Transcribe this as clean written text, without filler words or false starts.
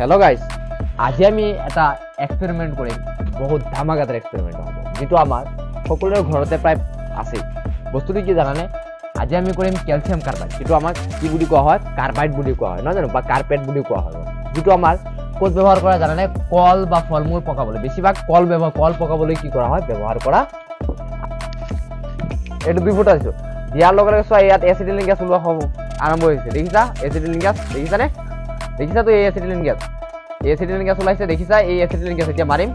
hello guys आज আমি এটা এক্সপেৰিমেন্ট কৰিম বহুত ধামাকাদাৰ এক্সপেৰিমেন্ট হ'ব যেটো আমাৰ সকলোৰে ঘৰতে প্ৰায় আছে বস্তুটো কি জানানে আজি আমি কৰিম ক্যালসিয়াম কাৰ্বাইড যেটো আমাক কি বুলি কোৱা হয় কাৰ্বাইড বুলি কোৱা হয় নহয় জানো বা কাৰ্পেট বুলি কোৱা হয় যেটো আমাৰ কোড ব্যৱহাৰ কৰা জানানে কল বা ফলমূল পকাবলৈ বেছিভাগ কল পকাবলৈ কি কৰা হয় ব্যৱহাৰ কৰা এটো দুই ফুট আছে দিয়াৰ লগে লগে সোয়া ইয়াত এসিটিলিন গ্যাস ওলোৱা হ'ব আৰম্ভ হৈছে দেখিছা এসিটিলিন গ্যাস দেখিছানে দেখিছা তো এই এসিটিলিন গ্যাস ওলাইছে দেখিছা এই এসিটিলিন গ্যাস এতিয়া মাৰিম